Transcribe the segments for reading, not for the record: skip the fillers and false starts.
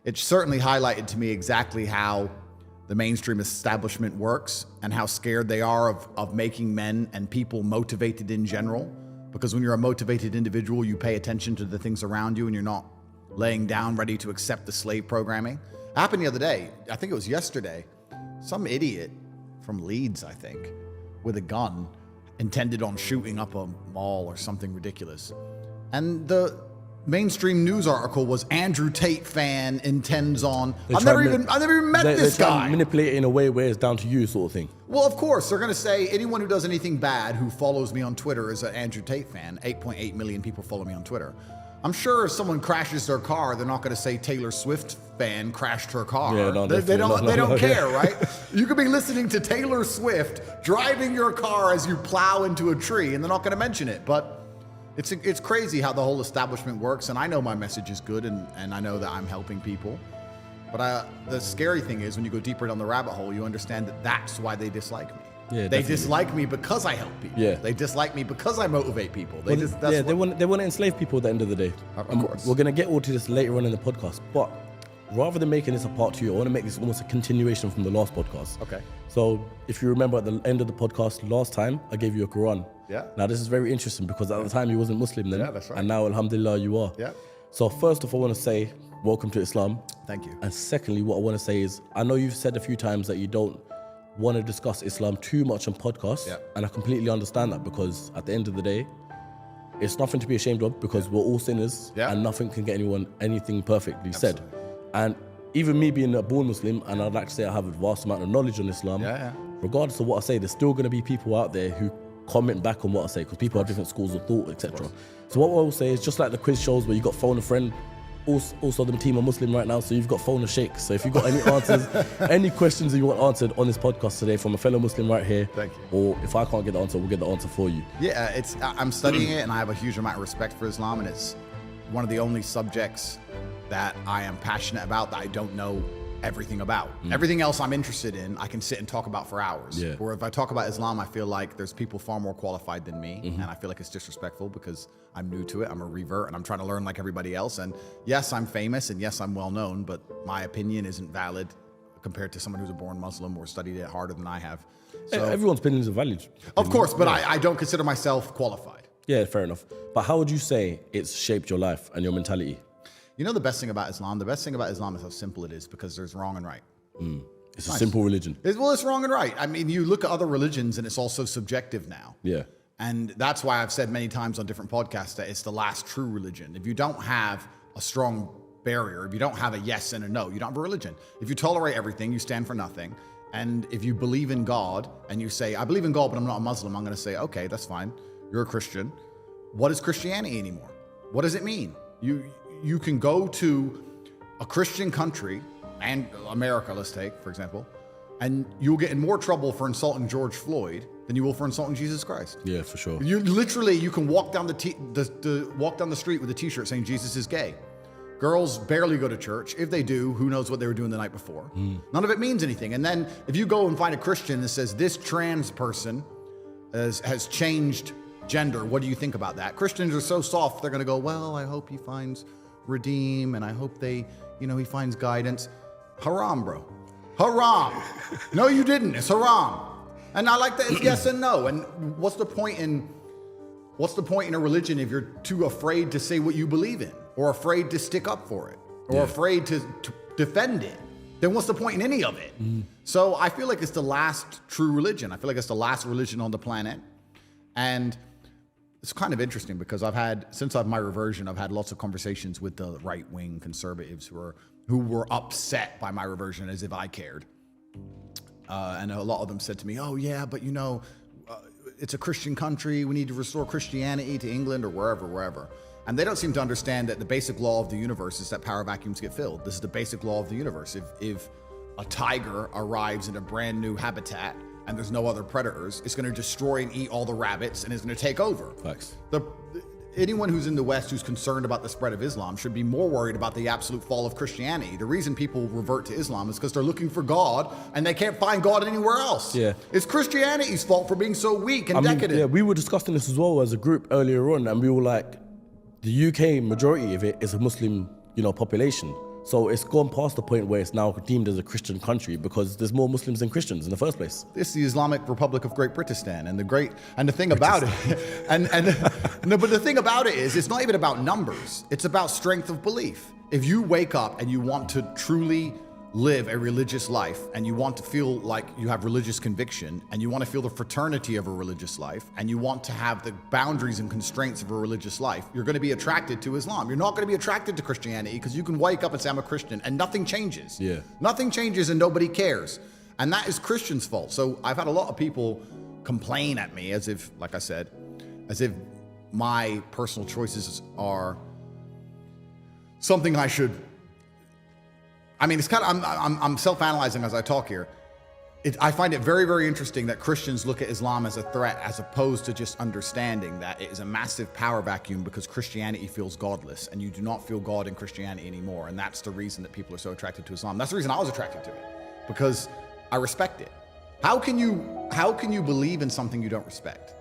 it certainly highlighted to me exactly how the mainstream establishment works and how scared they are of making men and people motivated in general. Because when you're a motivated individual, you pay attention to the things around you and you're not laying down ready to accept the slave programming. It happened the other day. I think it was yesterday. Some idiot from Leeds, I think, with a gun intended on shooting up a mall or something ridiculous. And the mainstream news article was Andrew Tate fan intends on. I've never even met this guy. They manipulate it in a way where it's down to you, sort of thing. Well, of course, they're going to say anyone who does anything bad who follows me on Twitter is an Andrew Tate fan. 8.8 million people follow me on Twitter. I'm sure if someone crashes their car, they're not going to say Taylor Swift fan crashed her car. Yeah, no, they don't care, yeah. right? You could be listening to Taylor Swift driving your car as you plow into a tree, and they're not going to mention it. But it's crazy how the whole establishment works, and I know my message is good, and I know that I'm helping people. But the scary thing is when you go deeper down the rabbit hole, you understand that that's why they dislike me. Yeah, they definitely. dislike me because I help people. Yeah. They dislike me because I motivate people. They want to enslave people at the end of the day. Of course. We're going to get all to this later on in the podcast, but rather than making this a part 2, I want to make this almost a continuation from the last podcast. Okay. So if you remember at the end of the podcast last time, I gave you a Quran. Yeah. Now this is very interesting because at the time you wasn't Muslim then. Yeah, that's right. And now, alhamdulillah, you are. Yeah. So first off, I want to say welcome to Islam. Thank you. And secondly, what I want to say is, I know you've said a few times that you don't want to discuss Islam too much on podcasts. Yeah. And I completely understand that because at the end of the day, it's nothing to be ashamed of because we're all sinners and nothing can get anyone anything perfectly said. And even me being a born Muslim, and I'd like to say I have a vast amount of knowledge on Islam, regardless of what I say, there's still going to be people out there who comment back on what I say because people have different schools of thought, etc. So what I will say is just like the quiz shows where you got phone a friend, also the team are Muslim right now, so you've got phone a sheikh. So if you've got any answers, any questions that you want answered on this podcast today from a fellow Muslim right here, thank you. Or if I can't get the answer, we'll get the answer for you. Yeah, I'm studying it and I have a huge amount of respect for Islam, and it's one of the only subjects that I am passionate about that I don't know everything about. Everything else I'm interested in, I can sit and talk about for hours. Yeah. Or if I talk about Islam, I feel like there's people far more qualified than me, and I feel like it's disrespectful because I'm new to it. I'm a revert, and I'm trying to learn like everybody else. And yes, I'm famous, and yes, I'm well known, but my opinion isn't valid compared to someone who's a born Muslim or studied it harder than I have. So, Everyone's opinions are valid. of course, but I don't consider myself qualified. Yeah, fair enough. But how would you say it's shaped your life and your mentality? You know the best thing about Islam? The best thing about Islam is how simple it is because there's wrong and right. It's a simple religion. It's wrong and right. I mean, you look at other religions and it's also subjective now. Yeah. And that's why I've said many times on different podcasts that it's the last true religion. If you don't have a strong barrier, if you don't have a yes and a no, you don't have a religion. If you tolerate everything, you stand for nothing. And if you believe in God and you say, I believe in God, but I'm not a Muslim, I'm going to say, okay, that's fine. You're a Christian. What is Christianity anymore? What does it mean? You can go to a Christian country, and America, let's take, for example, and you'll get in more trouble for insulting George Floyd than you will for insulting Jesus Christ. Yeah, for sure. You can walk down walk down the street with a t-shirt saying Jesus is gay. Girls barely go to church. If they do, who knows what they were doing the night before. None of it means anything. And then if you go and find a Christian that says this trans person has changed gender, what do you think about that? Christians are so soft, they're going to go, well, I hope he finds redeem, and I hope he finds guidance. Haram, bro. Haram. No, you didn't. It's haram. And I like that it's yes and no. And what's the point in a religion if you're too afraid to say what you believe in, or afraid to stick up for it, or afraid to defend it? Then what's the point in any of it? So I feel like it's the last true religion. I feel like it's the last religion on the planet. And it's kind of interesting because since my reversion, I've had lots of conversations with the right-wing conservatives who were upset by my reversion as if I cared. And a lot of them said to me, oh yeah, but it's a Christian country. We need to restore Christianity to England or wherever. And they don't seem to understand that the basic law of the universe is that power vacuums get filled. This is the basic law of the universe. If a tiger arrives in a brand new habitat and there's no other predators, it's going to destroy and eat all the rabbits and it's going to take over. Facts. Anyone who's in the West who's concerned about the spread of Islam should be more worried about the absolute fall of Christianity. The reason people revert to Islam is because they're looking for God and they can't find God anywhere else. Yeah. It's Christianity's fault for being so weak and decadent. Yeah, we were discussing this as well as a group earlier on, and we were like, the UK majority of it is a Muslim, population. So it's gone past the point where it's now deemed as a Christian country because there's more Muslims than Christians in the first place. This is the Islamic Republic of Great Britistan, and the thing about it, but the thing about it is, it's not even about numbers. It's about strength of belief. If you wake up and you want to truly live a religious life, and you want to feel like you have religious conviction, and you want to feel the fraternity of a religious life, and you want to have the boundaries and constraints of a religious life, you're going to be attracted to Islam. You're not going to be attracted to Christianity because you can wake up and say, I'm a Christian, and nothing changes. Yeah. Nothing changes and nobody cares. And that is Christians' fault. So I've had a lot of people complain at me as if, like I said, as if my personal choices are something I should. I mean, it's kind of, I'm self-analyzing as I talk here. I find it very, very interesting that Christians look at Islam as a threat as opposed to just understanding that it is a massive power vacuum because Christianity feels godless and you do not feel God in Christianity anymore. And that's the reason that people are so attracted to Islam. That's the reason I was attracted to it, because I respect it. How can you believe in something you don't respect?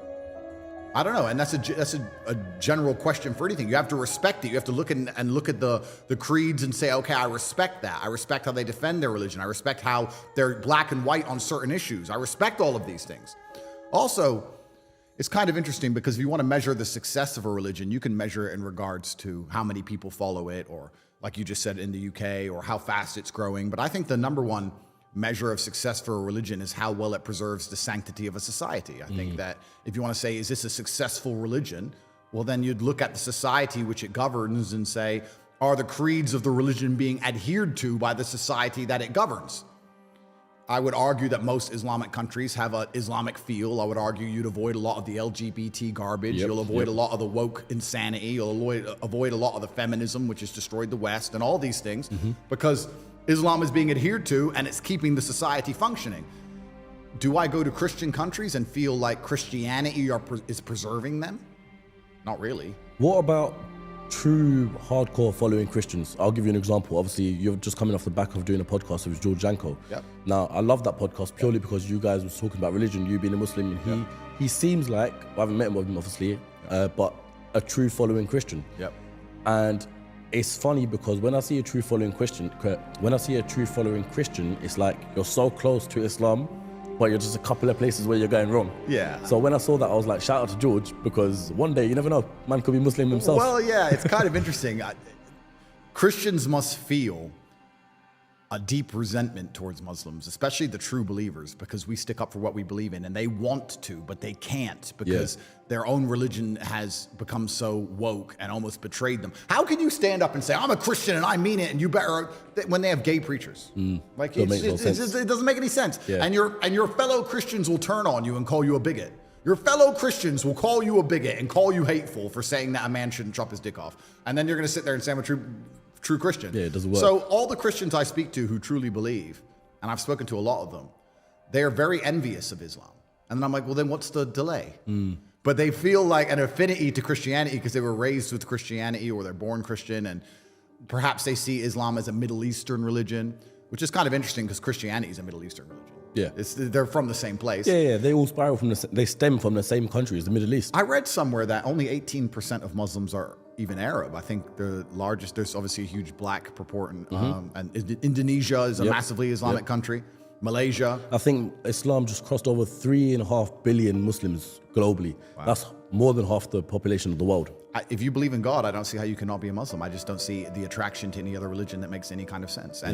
I don't know, and that's a general question for anything. You have to respect it. You have to look at the creeds and say, okay, I respect that. I respect how they defend their religion. I respect how they're black and white on certain issues. I respect all of these things. Also, it's kind of interesting because if you want to measure the success of a religion, you can measure it in regards to how many people follow it, or like you just said in the UK, or how fast it's growing. But I think the number one measure of success for a religion is how well it preserves the sanctity of a society. I think that if you want to say, is this a successful religion? Well, then you'd look at the society which it governs and say, are the creeds of the religion being adhered to by the society that it governs? I would argue that most Islamic countries have an Islamic feel. I would argue you'd avoid a lot of the LGBT garbage. You'll avoid a lot of the woke insanity. You'll avoid a lot of the feminism, which has destroyed the West, and all these things, because Islam is being adhered to and it's keeping the society functioning. Do I go to Christian countries and feel like Christianity is preserving them? Not really. What about true hardcore following Christians? I'll give you an example. Obviously, you're just coming off the back of doing a podcast with George Janko. Yep. Now, I love that podcast purely because you guys was talking about religion, you being a Muslim, and he seems like, I haven't met him obviously, but a true following Christian. Yep. And it's funny because when I see a true following Christian, it's like you're so close to Islam, but you're just a couple of places where you're going wrong. Yeah. So when I saw that, I was like, shout out to George, because one day, you never know, man could be Muslim himself. Well, yeah, it's kind of interesting. Christians must feel a deep resentment towards Muslims, especially the true believers, because we stick up for what we believe in, and they want to, but they can't because their own religion has become so woke and almost betrayed them. How can you stand up and say, I'm a Christian and I mean it, and you better, when they have gay preachers? Like, it doesn't make any sense. Yeah. And your fellow Christians will turn on you and call you a bigot. Your fellow Christians will call you a bigot and call you hateful for saying that a man shouldn't chop his dick off. And then you're going to sit there and say, I'm a true Christian. Yeah, it doesn't work. So all the Christians I speak to who truly believe, and I've spoken to a lot of them, they are very envious of Islam. And then I'm like, well, then what's the delay? But they feel like an affinity to Christianity because they were raised with Christianity or they're born Christian, and perhaps they see Islam as a Middle Eastern religion, which is kind of interesting because Christianity is a Middle Eastern religion. Yeah. They're from the same place. Yeah, they all spiral they stem from the same country as the Middle East. I read somewhere that only 18% of Muslims are even Arab. I think the largest, there's obviously a huge black proportion, and Indonesia is a massively Islamic country. Malaysia. I think Islam just crossed over 3.5 billion Muslims globally. Wow. That's more than half the population of the world. If you believe in God, I don't see how you cannot be a Muslim. I just don't see the attraction to any other religion that makes any kind of sense.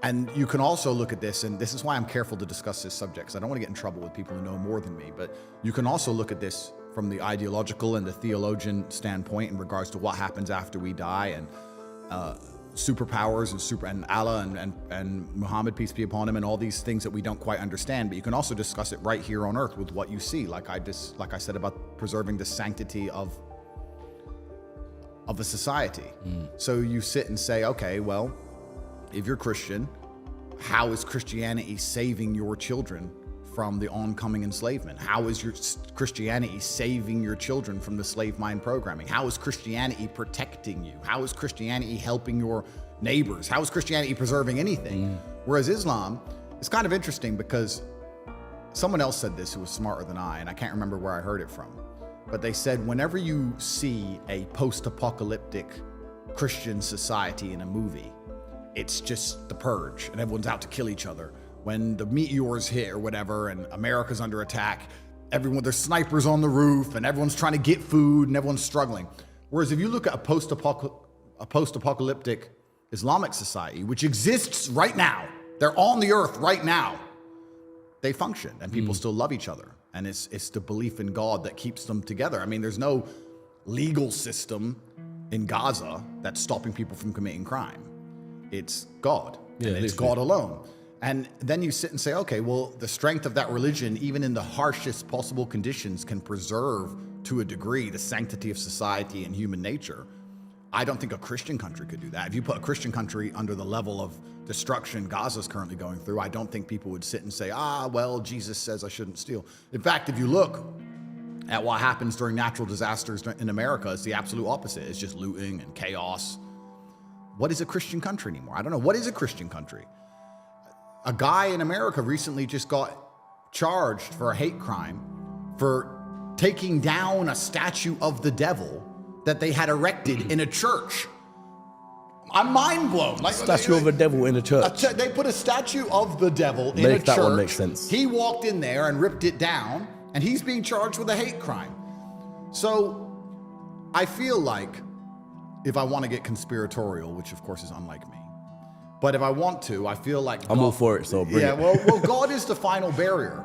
And you can also look at this, and this is why I'm careful to discuss this subject, because I don't want to get in trouble with people who know more than me, but you can also look at this from the ideological and the theologian standpoint in regards to what happens after we die, and superpowers and Allah and Muhammad, peace be upon him, and all these things that we don't quite understand. But you can also discuss it right here on earth with what you see, like I said about preserving the sanctity of a society. So you sit and say, okay, well, if you're Christian, how is Christianity saving your children from the oncoming enslavement? How is your Christianity saving your children from the slave mine programming? How is Christianity protecting you? How is Christianity helping your neighbors? How is Christianity preserving anything? Whereas Islam, it's kind of interesting because someone else said this who was smarter than I, and I can't remember where I heard it from, but they said whenever you see a post-apocalyptic Christian society in a movie, it's just the purge and everyone's out to kill each other. When the meteors hit or whatever and America's under attack, there's snipers on the roof and everyone's trying to get food and everyone's struggling. Whereas if you look at a post-apocalyptic Islamic society, which exists right now, they're on the earth right now, they function and people still love each other. And it's the belief in God that keeps them together. I mean, there's no legal system in Gaza that's stopping people from committing crime. It's God. Yeah, and it's God alone. And then you sit and say, okay, well, the strength of that religion, even in the harshest possible conditions, can preserve to a degree the sanctity of society and human nature. I don't think a Christian country could do that. If you put a Christian country under the level of destruction Gaza's currently going through, I don't think people would sit and say, well, Jesus says I shouldn't steal. In fact, if you look at what happens during natural disasters in America, it's the absolute opposite. It's just looting and chaos. What is a Christian country anymore? I don't know. What is a Christian country? A guy in America recently just got charged for a hate crime for taking down a statue of the devil that they had erected in a church. I'm mind blown. Like, statue of a devil in a church. They put a statue of the devil in a church. That one makes sense. He walked in there and ripped it down, and he's being charged with a hate crime. So I feel like if I want to get conspiratorial, which of course is unlike me, but if I want to, I feel like I'm all for it, so bring it. Well, God is the final barrier.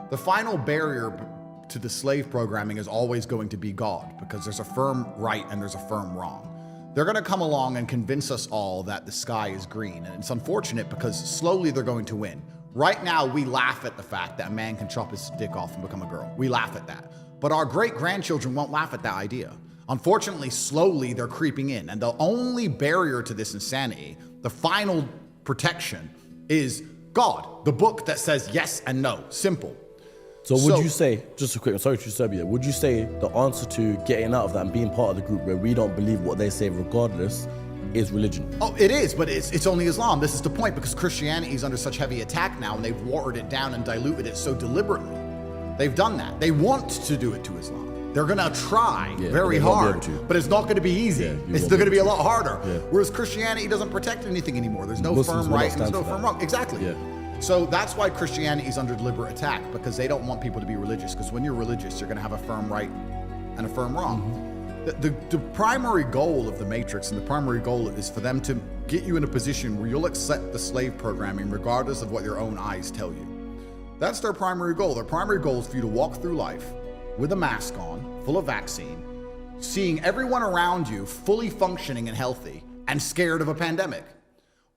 The final barrier to the slave programming is always going to be God, because there's a firm right and there's a firm wrong. They're going to come along and convince us all that the sky is green. And it's unfortunate because slowly they're going to win. Right now, we laugh at the fact that a man can chop his dick off and become a girl. We laugh at that. But our great-grandchildren won't laugh at that idea. Unfortunately, slowly they're creeping in. And the only barrier to this insanity, the final protection, is God, the book that says yes and no. Simple. So would you say, just a quick, sorry to disturb you, would you say the answer to getting out of that and being part of the group where we don't believe what they say regardless is religion? Oh, it is, but it's only Islam. This is the point, because Christianity is under such heavy attack now, and they've watered it down and diluted it so deliberately. They've done that. They want to do it to Islam. They're going to try very hard, but it's not going to be easy. It's going to be a lot harder. Yeah. Whereas Christianity doesn't protect anything anymore. There's no firm right and there's no firm wrong. Exactly. Yeah. So that's why Christianity is under deliberate attack, because they don't want people to be religious. Because when you're religious, you're going to have a firm right and a firm wrong. Mm-hmm. The primary goal of the Matrix and the primary goal is for them to get you in a position where you'll accept the slave programming regardless of what your own eyes tell you. That's their primary goal. Their primary goal is for you to walk through life with a mask on, full of vaccine, seeing everyone around you fully functioning and healthy and scared of a pandemic.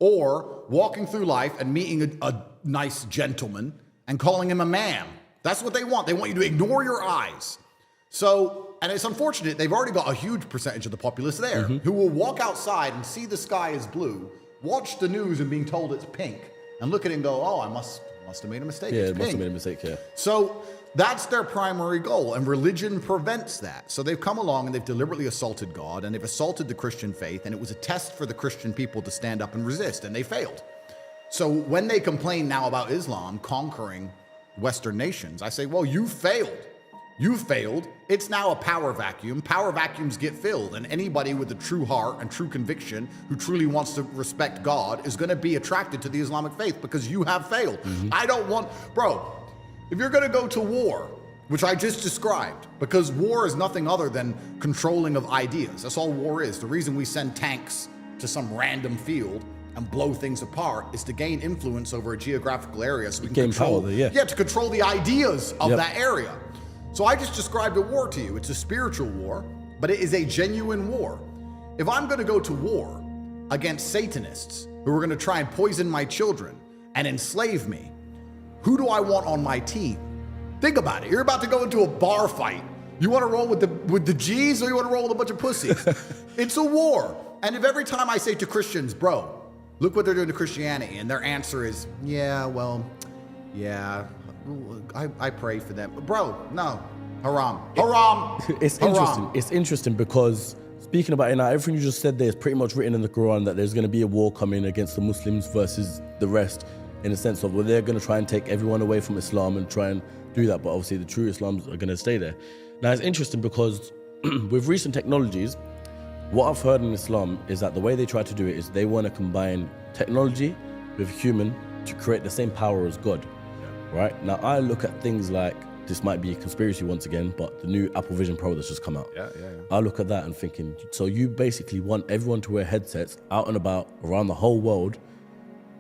Or walking through life and meeting a nice gentleman and calling him a man. That's what they want. They want you to ignore your eyes. So, and it's unfortunate, they've already got a huge percentage of the populace there who will walk outside and see the sky is blue, watch the news and being told it's pink, and look at it and go, oh, I must have made a mistake. Yeah, it's must have made a mistake, yeah. So that's their primary goal, and religion prevents that. So they've come along and they've deliberately assaulted God, and they've assaulted the Christian faith, and it was a test for the Christian people to stand up and resist, and they failed. So when they complain now about Islam conquering Western nations, I say, well, you failed. You failed. It's now a power vacuum. Power vacuums get filled, and anybody with a true heart and true conviction who truly wants to respect God is going to be attracted to the Islamic faith, because you have failed. I don't want, bro, if you're going to go to war, which I just described, because war is nothing other than controlling of ideas. That's all war is. The reason we send tanks to some random field and blow things apart is to gain influence over a geographical area, so we can control, to control the ideas of that area. So I just described a war to you. It's a spiritual war, but it is a genuine war. If I'm going to go to war against Satanists who are going to try and poison my children and enslave me, who do I want on my team? Think about it. You're about to go into a bar fight. You want to roll with the G's, or you want to roll with a bunch of pussies? It's a war. And if every time I say to Christians, bro, look what they're doing to Christianity, and their answer is, I pray for them. Bro, no. Haram. It's interesting. It's interesting because speaking about it now, everything you just said there is pretty much written in the Quran, that there's going to be a war coming against the Muslims versus the rest, in the sense of, well, they're going to try and take everyone away from Islam and try and do that, but obviously the true Islams are going to stay there. Now, it's interesting because with recent technologies, what I've heard in Islam is that the way they try to do it is they want to combine technology with human to create the same power as God, right? Now, I look at things like, this might be a conspiracy once again, but the new Apple Vision Pro that's just come out. I look at that and thinking, so you basically want everyone to wear headsets out and about around the whole world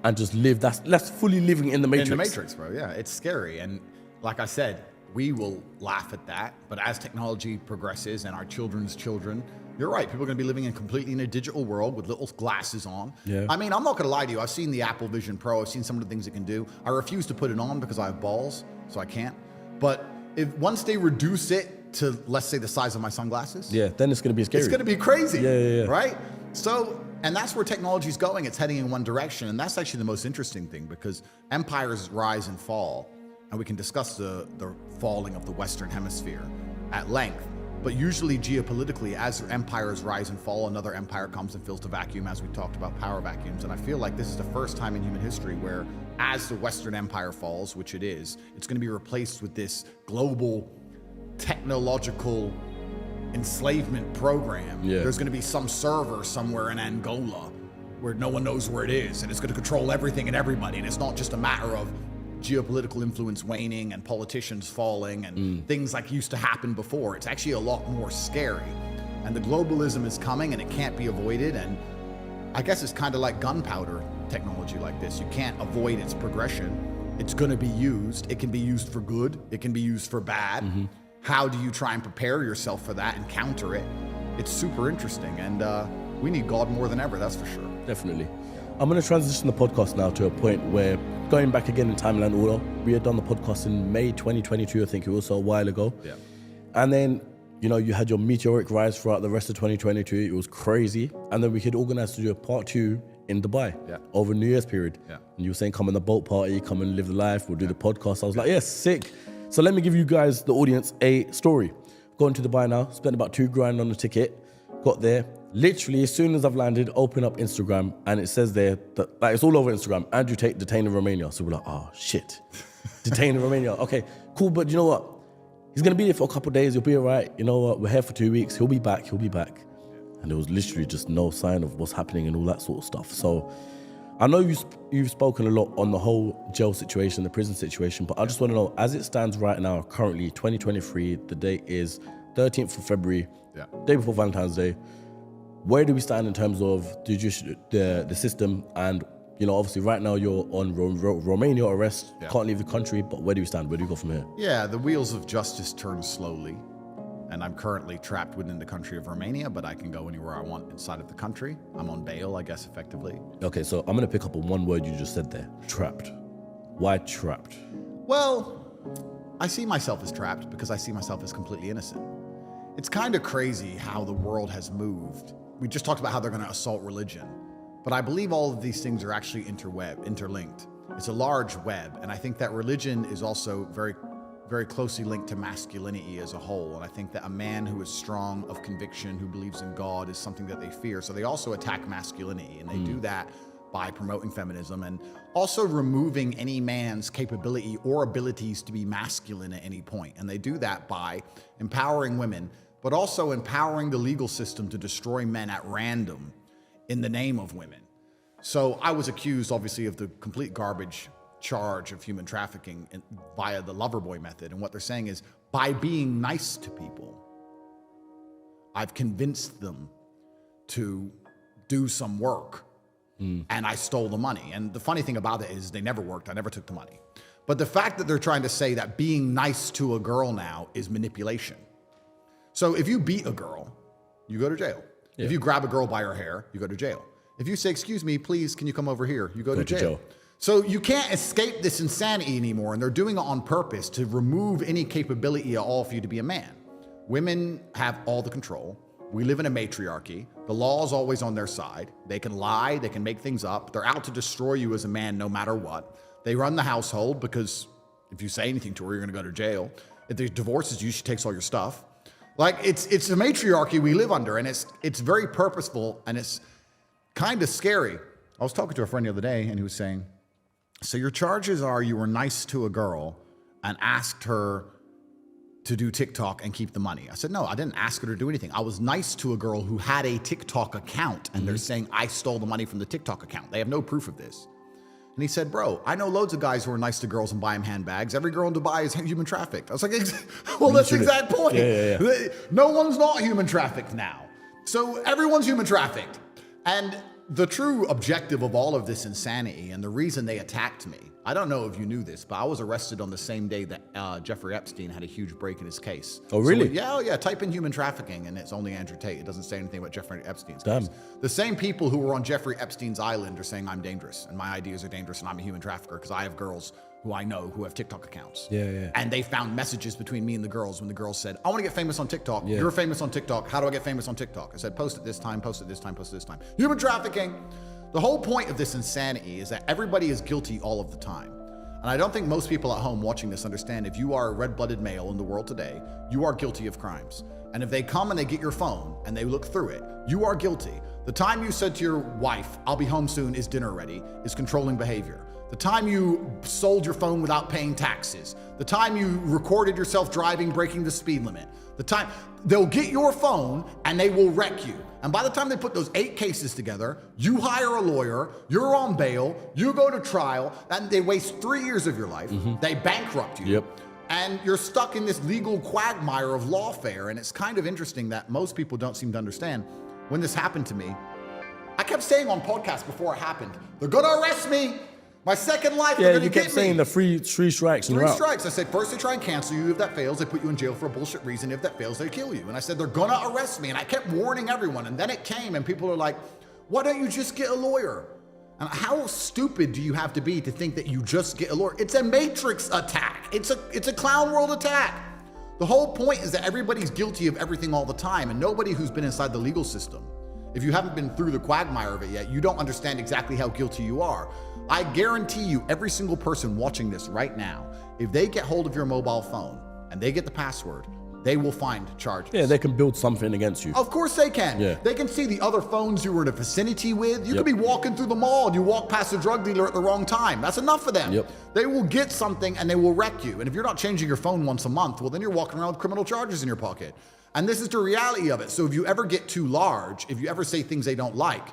and just live, that's fully living in the Matrix. In the Matrix, bro, yeah, it's scary. And like I said, we will laugh at that, but as technology progresses and our children's children, you're right, people are gonna be living completely in a digital world with little glasses on. I mean, I'm not gonna lie to you, I've seen the Apple Vision Pro, I've seen some of the things it can do. I refuse to put it on because I have balls, so I can't. But if once they reduce it to, let's say, the size of my sunglasses, then it's going to be scary. It's going to be crazy, right? So, and that's where technology is going. It's heading in one direction, and that's actually the most interesting thing, because empires rise and fall, and we can discuss the falling of the Western Hemisphere at length. But usually, geopolitically, as empires rise and fall, another empire comes and fills the vacuum, as we talked about power vacuums. And I feel like this is the first time in human history where, as the Western Empire falls, which it is, it's going to be replaced with this global technological enslavement program. There's going to be some server somewhere in Angola where no one knows where it is, and it's going to control everything and everybody. And it's not just a matter of geopolitical influence waning and politicians falling and things like used to happen before. It's actually a lot more scary. And the globalism is coming, and it can't be avoided. And I guess it's kind of like gunpowder technology like this. You can't avoid its progression. It's going to be used. It can be used for good. It can be used for bad. How do you try and prepare yourself for that and counter it? It's super interesting, and we need God more than ever, that's for sure. Definitely. I'm going to transition the podcast now to a point where, going back again in timeline order, we had done the podcast in May 2022, I think it was, so a while ago. And then, you know, you had your meteoric rise throughout the rest of 2022. It was crazy. And then we had organized to do a part 2 in Dubai over New Year's period. And you were saying, come on the boat party, come and live the life, we'll do the podcast. I was like, yes, sick. So let me give you guys, the audience, a story. Going to Dubai now, spent about $2,000 on the ticket, got there. Literally, as soon as I've landed, open up Instagram, and it says there, that, like, it's all over Instagram, Andrew Tate detained in Romania. So we're like, oh, shit. Detained in Romania. Okay, cool, but you know what? He's going to be there for a couple of days. He'll be all right. You know what? We're here for 2 weeks. He'll be back. And there was literally just no sign of what's happening and all that sort of stuff. So I know you've spoken a lot on the whole jail situation, the prison situation, but I just want to know, as it stands right now, currently 2023, the date is 13th of February, day before Valentine's Day. Where do we stand in terms of the system? And, you know, obviously right now you're on Romania arrest, can't leave the country, but where do we stand? Where do we go from here? Yeah, the wheels of justice turn slowly. And I'm currently trapped within the country of Romania, but I can go anywhere I want inside of the country. I'm on bail, I guess, effectively. Okay, so I'm going to pick up on one word you just said there, trapped. Why trapped? Well, I see myself as trapped because I see myself as completely innocent. It's kind of crazy how the world has moved. We just talked about how they're going to assault religion, but I believe all of these things are actually interlinked. It's a large web, and I think that religion is also very, very closely linked to masculinity as a whole. And I think that a man who is strong of conviction, who believes in God, is something that they fear. So they also attack masculinity, and they do that by promoting feminism and also removing any man's capability or abilities to be masculine at any point. And they do that by empowering women, but also empowering the legal system to destroy men at random in the name of women. So I was accused, obviously, of the complete garbage charge of human trafficking via the Loverboy method. And what they're saying is, by being nice to people, I've convinced them to do some work, and I stole the money. And the funny thing about it is they never worked. I never took the money. But the fact that they're trying to say that being nice to a girl now is manipulation. So if you beat a girl, you go to jail. If you grab a girl by her hair, you go to jail. If you say, excuse me, please, can you come over here? You go to jail. So you can't escape this insanity anymore, and they're doing it on purpose to remove any capability at all for you to be a man. Women have all the control. We live in a matriarchy. The law is always on their side. They can lie, they can make things up. They're out to destroy you as a man no matter what. They run the household because if you say anything to her, you're gonna go to jail. If they divorces you, she takes all your stuff. Like, it's a matriarchy we live under, and it's very purposeful, and it's kind of scary. I was talking to a friend the other day, and he was saying, so your charges are you were nice to a girl and asked her to do TikTok and keep the money. I said, no, I didn't ask her to do anything. I was nice to a girl who had a TikTok account, and they're saying I stole the money from the TikTok account. They have no proof of this. And he said, bro, I know loads of guys who are nice to girls and buy them handbags. Every girl in Dubai is human trafficked. I was like, well, that's the exact point. Yeah. No one's not human trafficked now. So everyone's human trafficked. And the true objective of all of this insanity and the reason they attacked me, I don't know if you knew this, but I was arrested on the same day that Jeffrey Epstein had a huge break in his case. Oh, really? So, yeah. Type in human trafficking and it's only Andrew Tate. It doesn't say anything about Jeffrey Epstein's case. The same people who were on Jeffrey Epstein's island are saying I'm dangerous and my ideas are dangerous and I'm a human trafficker because I have girls who I know who have TikTok accounts. Yeah. And they found messages between me and the girls when the girls said, I want to get famous on TikTok. Yeah. You're famous on TikTok. How do I get famous on TikTok? I said, post it this time, post it this time, post it this time. Human trafficking. The whole point of this insanity is that everybody is guilty all of the time. And I don't think most people at home watching this understand if you are a red-blooded male in the world today, you are guilty of crimes. And if they come and they get your phone and they look through it, you are guilty. The time you said to your wife, I'll be home soon, is dinner ready, is controlling behavior. The time you sold your phone without paying taxes. The time you recorded yourself driving, breaking the speed limit. The time they'll get your phone and they will wreck you. And by the time they put those 8 cases together, you hire a lawyer, you're on bail, you go to trial, and they waste 3 years of your life. They bankrupt you. Yep. And you're stuck in this legal quagmire of lawfare. And it's kind of interesting that most people don't seem to understand. When this happened to me, I kept saying on podcasts before it happened, they're gonna arrest me. My second life, they're gonna get me. Yeah, you kept saying the three strikes. 3 strikes. I said, first they try and cancel you. If that fails, they put you in jail for a bullshit reason. If that fails, they kill you. And I said, they're gonna arrest me. And I kept warning everyone. And then it came and people are like, why don't you just get a lawyer? And how stupid do you have to be to think that you just get a lawyer? It's a matrix attack. It's a clown world attack. The whole point is that everybody's guilty of everything all the time. And nobody who's been inside the legal system, if you haven't been through the quagmire of it yet, you don't understand exactly how guilty you are. I guarantee you, every single person watching this right now, if they get hold of your mobile phone and they get the password, they will find charges. Yeah, they can build something against you. Of course they can. Yeah. They can see the other phones you were in a vicinity with. You could be walking through the mall and you walk past a drug dealer at the wrong time. That's enough for them. They will get something and they will wreck you. And if you're not changing your phone once a month, well, then you're walking around with criminal charges in your pocket. And this is the reality of it. So if you ever get too large, if you ever say things they don't like,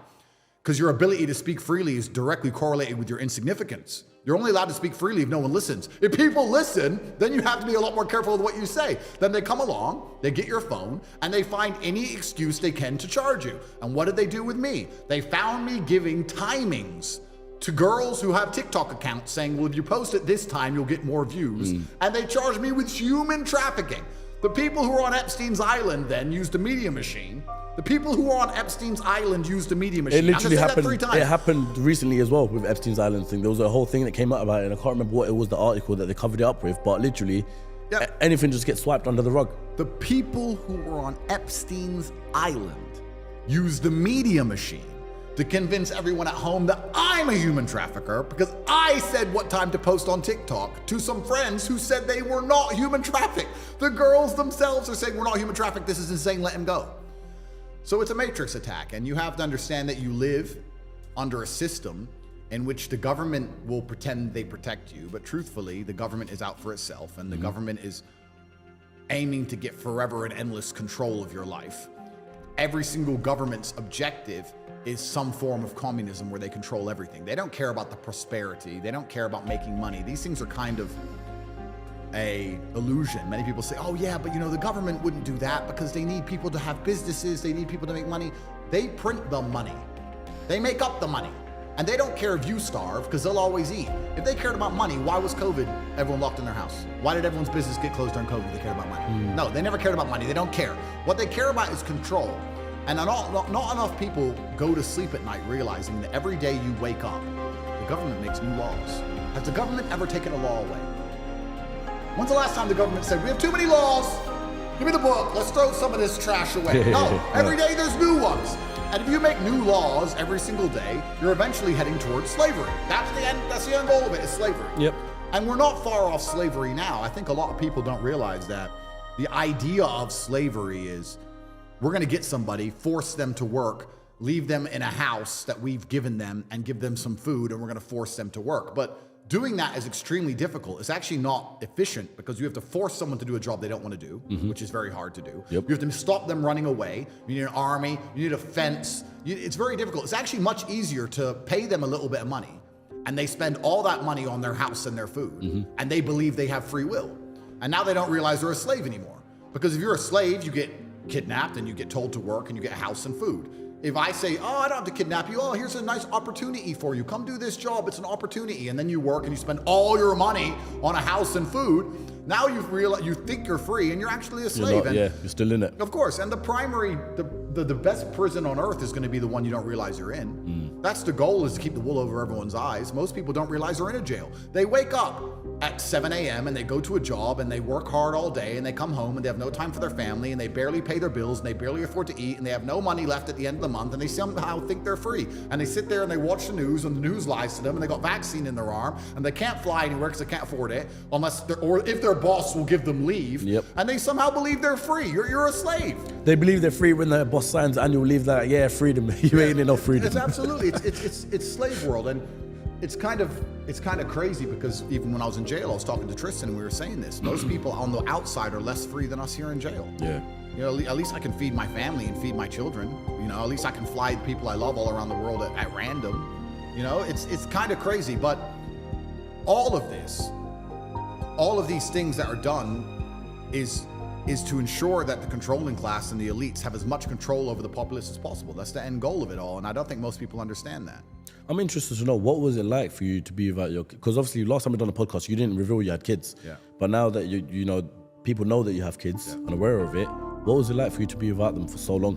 because your ability to speak freely is directly correlated with your insignificance. You're only allowed to speak freely if no one listens. If people listen, then you have to be a lot more careful with what you say. Then they come along, they get your phone, and they find any excuse they can to charge you. And what did they do with me? They found me giving timings to girls who have TikTok accounts saying, well, if you post it this time, you'll get more views. And they charged me with human trafficking. The people who were on Epstein's island then used a media machine. The people who were on Epstein's island used a media machine. It literally happened. 3 times. It happened recently as well with Epstein's island thing. There was a whole thing that came out about it, and I can't remember what it was, the article that they covered it up with, but literally anything just gets swiped under the rug. The people who were on Epstein's island used the media machine to convince everyone at home that I'm a human trafficker because I said what time to post on TikTok to some friends who said they were not human trafficked. The girls themselves are saying we're not human trafficked. This is insane. Let him go. So it's a matrix attack, and you have to understand that you live under a system in which the government will pretend they protect you, but truthfully, the government is out for itself, and the government is aiming to get forever and endless control of your life. Every single government's objective is some form of communism where they control everything. They don't care about the prosperity. They don't care about making money. These things are kind of a illusion. Many people say, oh yeah, but the government wouldn't do that because they need people to have businesses, they need people to make money. They print the money. They make up the money. And they don't care if you starve because they'll always eat. If they cared about money, why was COVID everyone locked in their house? Why did everyone's business get closed during COVID if they cared about money? No, they never cared about money. They don't care. What they care about is control. And not enough people go to sleep at night realizing that every day you wake up, the government makes new laws. Has the government ever taken a law away? When's the last time the government said, we have too many laws, give me the book, let's throw some of this trash away? No, every day there's new ones. And if you make new laws every single day, you're eventually heading towards slavery. That's the end goal of it, is slavery. Yep. And we're not far off slavery now. I think a lot of people don't realize that the idea of slavery is we're gonna get somebody, force them to work, leave them in a house that we've given them and give them some food, and we're gonna force them to work. But doing that is extremely difficult. It's actually not efficient because you have to force someone to do a job they don't want to do, which is very hard to do. Yep. You have to stop them running away. You need an army, you need a fence. It's very difficult. It's actually much easier to pay them a little bit of money, and they spend all that money on their house and their food, and they believe they have free will. And now they don't realize they're a slave anymore. Because if you're a slave, you get kidnapped and you get told to work and you get a house and food. If I say, oh, I don't have to kidnap you. Oh, here's a nice opportunity for you. Come do this job. It's an opportunity. And then you work and you spend all your money on a house and food. Now you think you're free and you're actually a slave. You're still in it. Of course. And the best prison on earth is going to be the one you don't realize you're in. That's the goal, is to keep the wool over everyone's eyes. Most people don't realize they're in a jail. They wake up at 7 a.m. and they go to a job and they work hard all day and they come home and they have no time for their family and they barely pay their bills and they barely afford to eat and they have no money left at the end of the month and they somehow think they're free. And they sit there and they watch the news and the news lies to them and they got vaccine in their arm and they can't fly anywhere because they can't afford it or if their boss will give them leave. And they somehow believe they're free. You're a slave. They believe they're free when their boss signs annual leave that, freedom. You ain't enough freedom. It's absolutely, it's slave world. And it's kind of crazy because even when I was in jail, I was talking to Tristan and we were saying this. Most people on the outside are less free than us here in jail. You know, at least I can feed my family and feed my children. You know, at least I can fly the people I love all around the world at random. You know, it's kind of crazy, but all of these things that are done is to ensure that the controlling class and the elites have as much control over the populace as possible. That's the end goal of it all, and I don't think most people understand that. I'm interested to know, what was it like for you to be without your kids? Because obviously last time we done a podcast, you didn't reveal you had kids. But now that you know, people know that you have kids and aware of it, what was it like for you to be without them for so long?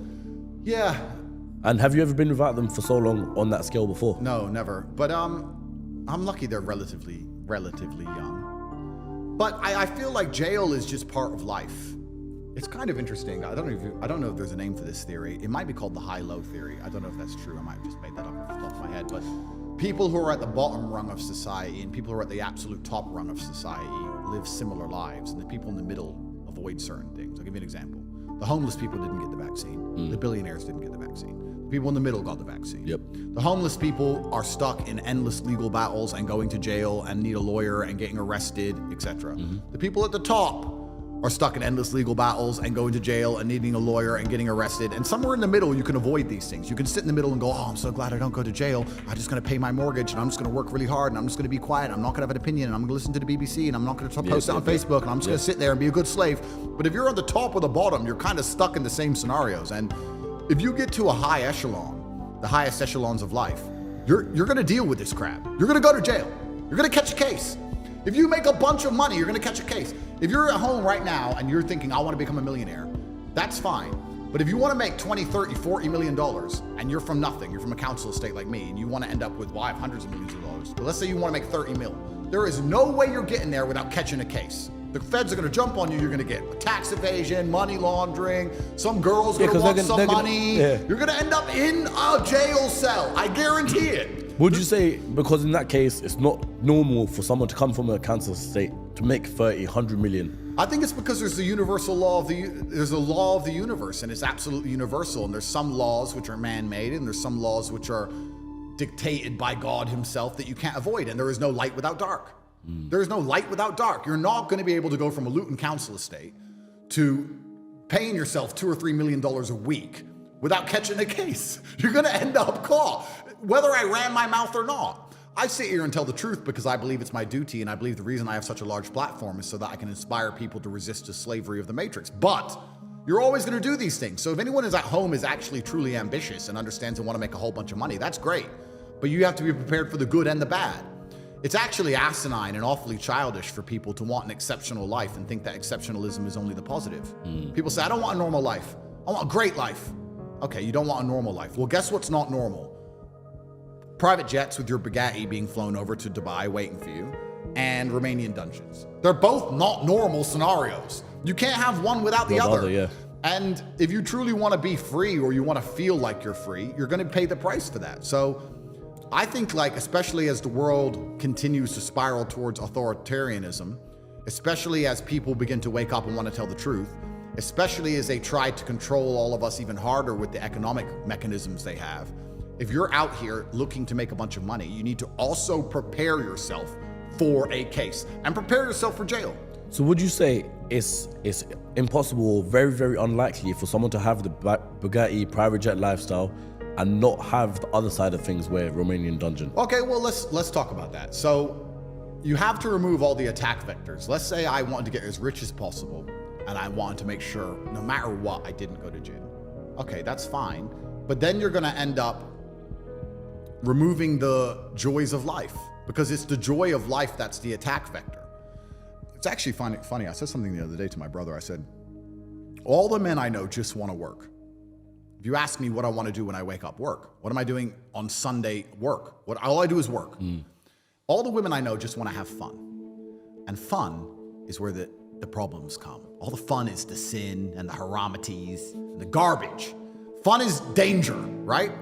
And have you ever been without them for so long on that scale before? No, never. But I'm lucky they're relatively young. But I feel like jail is just part of life. It's kind of interesting. I don't know if there's a name for this theory. It might be called the high-low theory. I don't know if that's true. I might have just made that up off the top of my head. But people who are at the bottom rung of society and people who are at the absolute top rung of society live similar lives, and the people in the middle avoid certain things. I'll give you an example. The homeless people didn't get the vaccine. The billionaires didn't get the vaccine. The people in the middle got the vaccine. The homeless people are stuck in endless legal battles and going to jail and need a lawyer and getting arrested, etc. The people at the top are stuck in endless legal battles and going to jail and needing a lawyer and getting arrested. And somewhere in the middle, you can avoid these things. You can sit in the middle and go, oh, I'm so glad I don't go to jail. I'm just going to pay my mortgage and I'm just going to work really hard and I'm just going to be quiet. I'm not going to have an opinion and I'm going to listen to the BBC and I'm not going to post it on Facebook and I'm just going to sit there and be a good slave. But if you're on the top or the bottom, you're kind of stuck in the same scenarios. And if you get to a high echelon, the highest echelons of life, you're going to deal with this crap. You're going to go to jail. You're going to catch a case. If you make a bunch of money, you're going to catch a case. If you're at home right now and you're thinking, I want to become a millionaire, that's fine. But if you want to make 20, 30, 40 million dollars and you're from nothing, you're from a council estate like me, and you want to end up with hundreds of millions of dollars, but let's say you want to make 30 mil, there is no way you're getting there without catching a case. The feds are going to jump on you. You're going to get tax evasion, money laundering. Some girl's going to want some money. You're going to end up in a jail cell. I guarantee it. Would you say, because in that case, it's not normal for someone to come from a cancer state to make 30, 100 million? I think it's because there's the universal law of there's a law of the universe, and it's absolutely universal. And there's some laws which are man-made, and there's some laws which are dictated by God himself that you can't avoid. And there is no light without dark. There is no light without dark. You're not going to be able to go from a Luton council estate to paying yourself $2 or $3 million a week without catching a case. You're going to end up caught, whether I ran my mouth or not. I sit here and tell the truth because I believe it's my duty, and I believe the reason I have such a large platform is so that I can inspire people to resist the slavery of the matrix. But you're always going to do these things. So if anyone is at home is actually truly ambitious and understands and want to make a whole bunch of money, that's great. But you have to be prepared for the good and the bad. It's actually asinine and awfully childish for people to want an exceptional life and think that exceptionalism is only the positive. People say, I don't want a normal life. I want a great life. Okay, you don't want a normal life. Well, guess what's not normal? Private jets with your Bugatti being flown over to Dubai waiting for you, and Romanian dungeons. They're both not normal scenarios. You can't have one without the other. And if you truly want to be free or you want to feel like you're free, you're going to pay the price for that. So I think, like, especially as the world continues to spiral towards authoritarianism, especially as people begin to wake up and want to tell the truth, especially as they try to control all of us even harder with the economic mechanisms they have, if you're out here looking to make a bunch of money, you need to also prepare yourself for a case and prepare yourself for jail. So would you say it's impossible or very, very unlikely for someone to have the Bugatti private jet lifestyle and not have the other side of things where Romanian dungeon? Okay, well, let's talk about that. So you have to remove all the attack vectors. Let's say I wanted to get as rich as possible and I wanted to make sure no matter what, I didn't go to jail. Okay, that's fine. But then you're gonna end up removing the joys of life because it's the joy of life that's the attack vector. It's actually funny. I said something the other day to my brother. I said, all the men I know just want to work. If you ask me what I want to do when I wake up, work. What am I doing on Sunday? Work. All I do is work. All the women I know just want to have fun. And fun is where the problems come. All the fun is the sin and the haramities and the garbage. Fun is danger, right?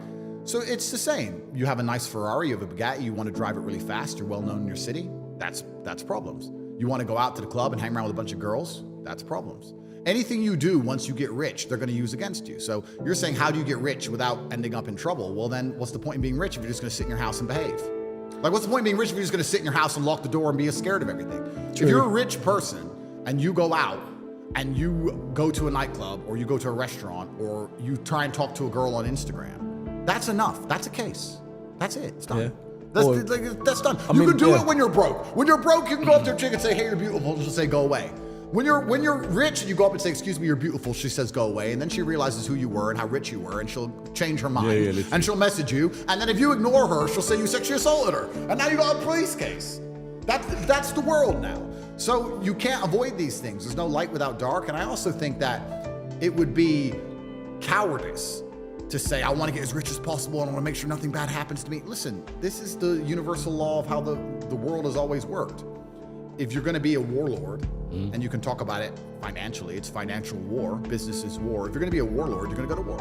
So it's the same. You have a nice Ferrari, you have a Bugatti, you want to drive it really fast, you're well known in your city, that's problems. You want to go out to the club and hang around with a bunch of girls, that's problems. Anything you do once you get rich, they're going to use against you. So you're saying, how do you get rich without ending up in trouble? Well, then what's the point in being rich if you're just going to sit in your house and behave? Like, what's the point in being rich if you're just going to sit in your house and lock the door and be scared of everything? True. If you're a rich person and you go out and you go to a nightclub or you go to a restaurant or you try and talk to a girl on Instagram, that's enough. That's a case. That's it. It's done. Yeah. That's done. You can do it when you're broke. When you're broke, you can go up to a chick and say, hey, you're beautiful. She'll say, go away. When you're rich, you go up and say, excuse me, you're beautiful. She says, go away. And then she realizes who you were and how rich you were. And she'll change her mind. And she'll message you. And then if you ignore her, she'll say you sexually assaulted her. And now you got a police case. That's the world now. So you can't avoid these things. There's no light without dark. And I also think that it would be cowardice to say, I want to get as rich as possible and I want to make sure nothing bad happens to me. Listen, this is the universal law of how the world has always worked. If you're going to be a warlord, and you can talk about it financially, it's financial war, business is war. If you're going to be a warlord, you're going to go to war.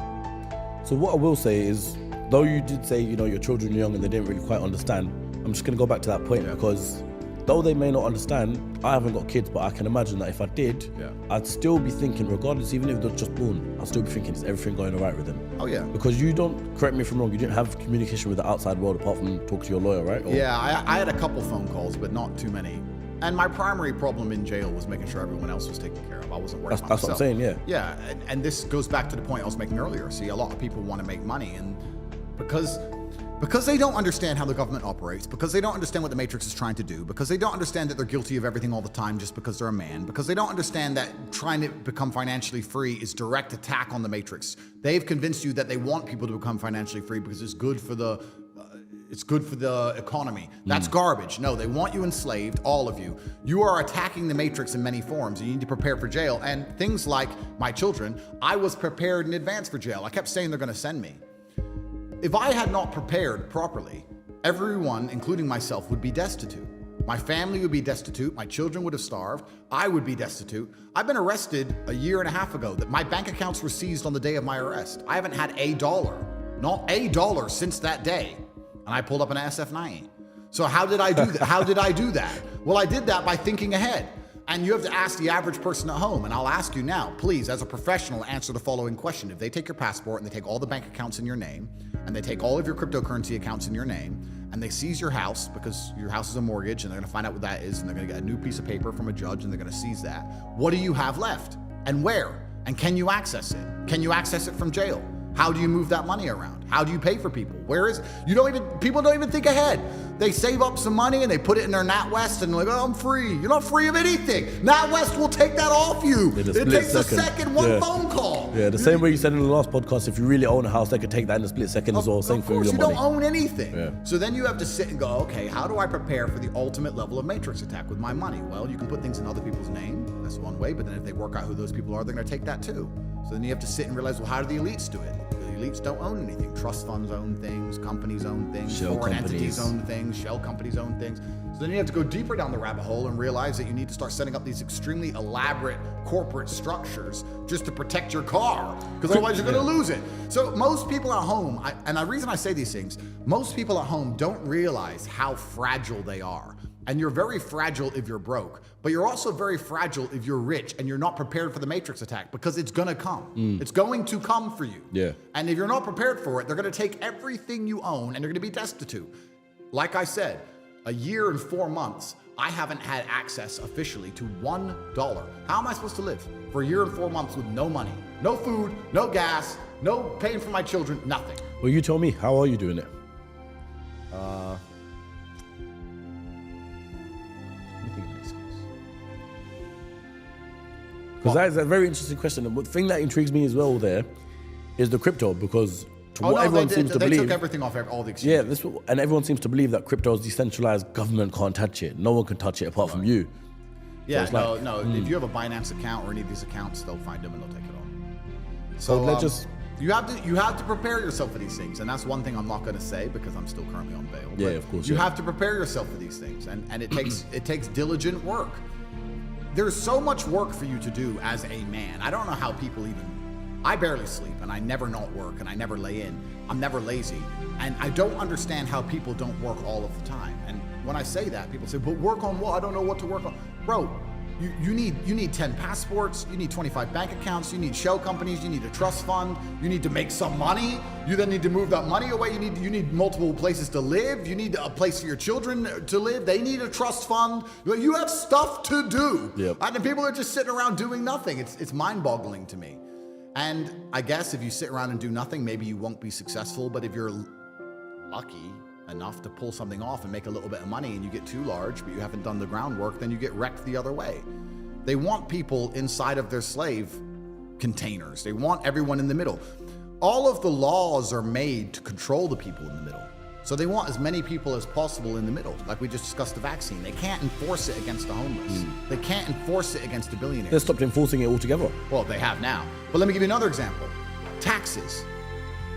So what I will say is, though you did say, your children are young and they didn't really quite understand, I'm just going to go back to that point because though they may not understand, I haven't got kids, but I can imagine that if I did, I'd still be thinking, regardless, even if they're just born, I'd still be thinking, is everything going all right with them? Oh, yeah. Because you don't, correct me if I'm wrong, you didn't have communication with the outside world apart from talk to your lawyer, right? Or... Yeah, I had a couple phone calls, but not too many. And my primary problem in jail was making sure everyone else was taken care of. I wasn't worried about myself. That's what I'm saying, yeah. Yeah, and this goes back to the point I was making earlier. See, a lot of people want to make money, and because they don't understand how the government operates, because they don't understand what the Matrix is trying to do, because they don't understand that they're guilty of everything all the time just because they're a man, because they don't understand that trying to become financially free is direct attack on the Matrix. They've convinced you that they want people to become financially free because it's good for the economy. That's garbage. No, they want you enslaved, all of you. You are attacking the Matrix in many forms. You need to prepare for jail. And things like my children, I was prepared in advance for jail. I kept saying they're going to send me. If I had not prepared properly, everyone, including myself, would be destitute. My family would be destitute. My children would have starved. I would be destitute. I've been arrested a year and a half ago. That my bank accounts were seized on the day of my arrest. I haven't had not a dollar since that day. And I pulled up an SF-90. So how did I do that? How did I do that? Well, I did that by thinking ahead. And you have to ask the average person at home. And I'll ask you now, please, as a professional, answer the following question. If they take your passport and they take all the bank accounts in your name, and they take all of your cryptocurrency accounts in your name, and they seize your house because your house is a mortgage, and they're gonna find out what that is, and they're gonna get a new piece of paper from a judge, and they're gonna seize that, what do you have left? And where? And can you access it? Can you access it from jail? How do you move that money around? How do you pay for people? Where is it? People don't even think ahead. They save up some money and they put it in their NatWest and they're like, oh, I'm free. You're not free of anything. NatWest will take that off you. It takes a second, one phone call. Yeah, the same way you said in the last podcast, if you really own a house, they could take that in a split second as well. Same for your money. Of course, you don't own anything. Yeah. So then you have to sit and go, okay, how do I prepare for the ultimate level of Matrix attack with my money? Well, you can put things in other people's name. That's one way. But then if they work out who those people are, they're going to take that too. So then you have to sit and realize, well, how do the elites do it? The elites don't own anything. Trust funds own things, companies own things, foreign entities own things, shell companies own things. So then you have to go deeper down the rabbit hole and realize that you need to start setting up these extremely elaborate corporate structures just to protect your car, because otherwise you're going to lose it. So most people at home, and the reason I say these things, most people at home don't realize how fragile they are. And you're very fragile if you're broke, but you're also very fragile if you're rich and you're not prepared for the Matrix attack, because it's gonna come. It's going to come for you. Yeah. And if you're not prepared for it, they're gonna take everything you own and you're gonna be destitute. Like I said, a year and 4 months, I haven't had access officially to $1. How am I supposed to live for a year and 4 months with no money, no food, no gas, no paying for my children, nothing? Well, you tell me, how are you doing it? Because that's a very interesting question. And the thing that intrigues me as well there is the crypto, because everyone seems to believe... They took everything off all the exchanges. Yeah, and everyone seems to believe that crypto is decentralized, government can't touch it. No one can touch it apart from you. Yeah, so no. If you have a Binance account or any of these accounts, they'll find them and they'll take it all. So let's just... You have to prepare yourself for these things, and that's one thing I'm not going to say because I'm still currently on bail. Yeah, of course. You have to prepare yourself for these things, and it takes diligent work. There's so much work for you to do as a man. I don't know how people even... I barely sleep, and I never not work, and I never lay in. I'm never lazy, and I don't understand how people don't work all of the time. And when I say that, people say, "But work on what? I don't know what to work on." Bro, you need 10 passports, you need 25 bank accounts, you need shell companies, you need a trust fund, you need to make some money, you then need to move that money away, you need multiple places to live, you need a place for your children to live, they need a trust fund. You have stuff to do. Yep. And people are just sitting around doing nothing. It's mind-boggling to me. And I guess if you sit around and do nothing, maybe you won't be successful, but if you're lucky enough to pull something off and make a little bit of money and you get too large, but you haven't done the groundwork, then you get wrecked the other way. They want people inside of their slave containers. They want everyone in the middle. All of the laws are made to control the people in the middle. So they want as many people as possible in the middle. Like we just discussed the vaccine. They can't enforce it against the homeless. They can't enforce it against the billionaires. They stopped enforcing it altogether. Well, they have now. But let me give you another example. Taxes.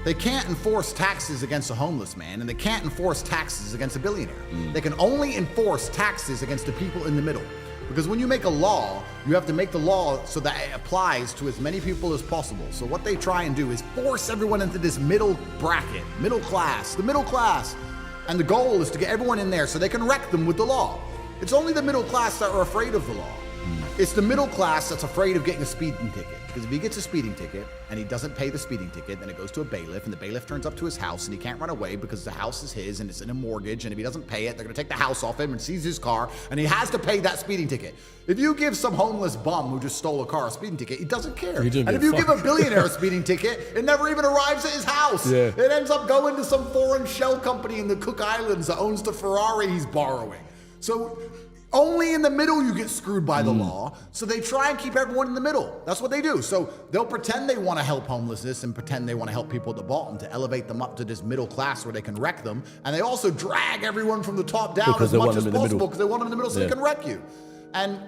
They can't enforce taxes against a homeless man, and they can't enforce taxes against a billionaire. They can only enforce taxes against the people in the middle. Because when you make a law, you have to make the law so that it applies to as many people as possible. So what they try and do is force everyone into this middle bracket, middle class, the middle class. And the goal is to get everyone in there so they can wreck them with the law. It's only the middle class that are afraid of the law. It's the middle class that's afraid of getting a speeding ticket. Because if he gets a speeding ticket and he doesn't pay the speeding ticket, then it goes to a bailiff, and the bailiff turns up to his house, and he can't run away because the house is his and it's in a mortgage, and if he doesn't pay it, they're going to take the house off him and seize his car, and he has to pay that speeding ticket. If you give some homeless bum who just stole a car a speeding ticket, he doesn't care. And if you give a billionaire a speeding ticket, it never even arrives at his house. Yeah. It ends up going to some foreign shell company in the Cook Islands that owns the Ferrari he's borrowing. So only in the middle you get screwed by the law, so they try and keep everyone in the middle. That's what they do. So they'll pretend they want to help homelessness and pretend they want to help people at the bottom to elevate them up to this middle class where they can wreck them. And they also drag everyone from the top down as much as possible because they want them in the middle so they can wreck you. And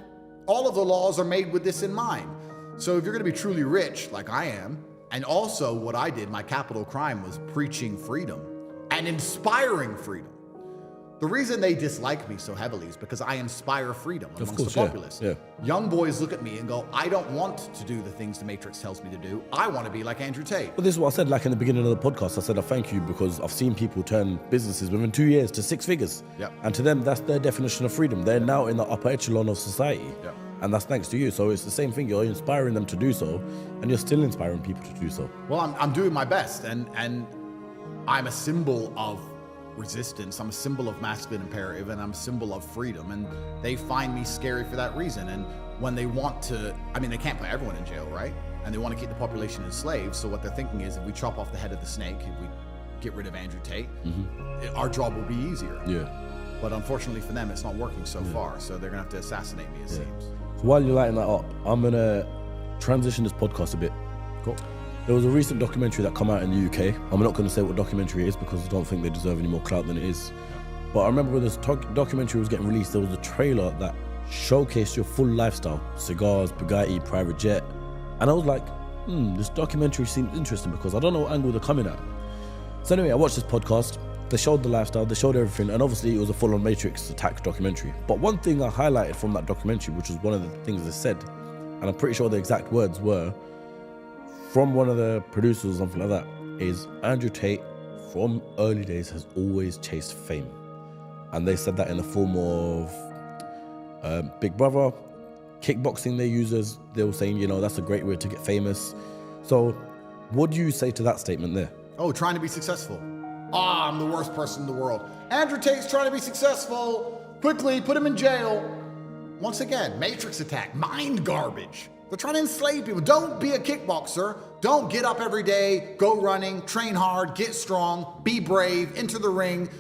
all of the laws are made with this in mind. So if you're going to be truly rich, like I am, and also what I did, my capital crime was preaching freedom and inspiring freedom. The reason they dislike me so heavily is because I inspire freedom amongst the populace. Yeah. Young boys look at me and go, I don't want to do the things the Matrix tells me to do. I want to be like Andrew Tate. Well, this is what I said like in the beginning of the podcast. I said I thank you because I've seen people turn businesses within 2 years to 6 figures. Yep. And to them, that's their definition of freedom. They're now in the upper echelon of society. Yep. And that's thanks to you. So it's the same thing. You're inspiring them to do so, and you're still inspiring people to do so. Well, I'm doing my best, and I'm a symbol of resistance. I'm a symbol of masculine imperative, and I'm a symbol of freedom, and they find me scary for that reason. And when they want to, I mean, they can't put everyone in jail, right? And they want to keep the population enslaved. So what they're thinking is, if we chop off the head of the snake, if we get rid of Andrew Tate, our job will be easier. Yeah. But unfortunately for them, it's not working so far. So they're gonna have to assassinate me, it seems. So while you're lighting that up, I'm gonna transition this podcast a bit. Cool. There was a recent documentary that came out in the UK. I'm not going to say what documentary it is because I don't think they deserve any more clout than it is. But I remember when this documentary was getting released, there was a trailer that showcased your full lifestyle. Cigars, Bugatti, private jet. And I was like, this documentary seems interesting because I don't know what angle they're coming at. So anyway, I watched this podcast. They showed the lifestyle, they showed everything, and obviously it was a full-on Matrix attack documentary. But one thing I highlighted from that documentary, which was one of the things they said, and I'm pretty sure the exact words were, from one of the producers or something like that, is Andrew Tate from early days has always chased fame. And they said that in the form of Big Brother, kickboxing they users, they were saying, that's a great way to get famous. So what do you say to that statement there? Oh, trying to be successful. I'm the worst person in the world. Andrew Tate's trying to be successful. Quickly, put him in jail. Once again, matrix attack, mind garbage. They're trying to enslave people. Don't be a kickboxer. Don't get up every day, go running, train hard, get strong, be brave, enter the ring,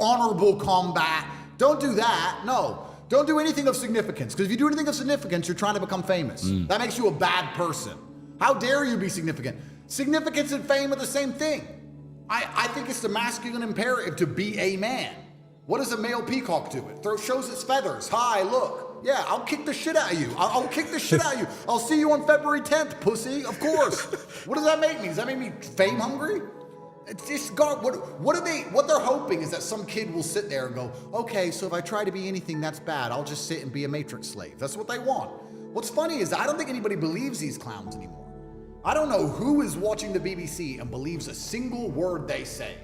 honorable combat. Don't do that. No. Don't do anything of significance. Because if you do anything of significance, you're trying to become famous. That makes you a bad person. How dare you be significant? Significance and fame are the same thing. I think it's the masculine imperative to be a man. What does a male peacock do? It shows its feathers. Hi, look. Yeah, I'll kick the shit out of you. I'll kick the shit out of you. I'll see you on February 10th, pussy. Of course. What does that make me? Does that make me fame hungry? It's just God. What they're hoping is that some kid will sit there and go, okay, so if I try to be anything that's bad, I'll just sit and be a matrix slave. That's what they want. What's funny is I don't think anybody believes these clowns anymore. I don't know who is watching the BBC and believes a single word they say.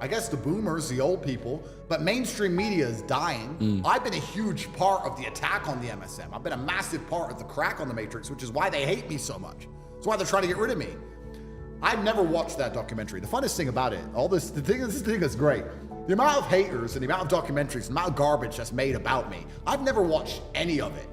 I guess the boomers, the old people, but mainstream media is dying. I've been a huge part of the attack on the MSM. I've been a massive part of the crack on the Matrix, which is why they hate me so much. That's why they're trying to get rid of me. I've never watched that documentary. The funnest thing about it, this thing is great. The amount of haters and the amount of documentaries, the amount of garbage that's made about me, I've never watched any of it.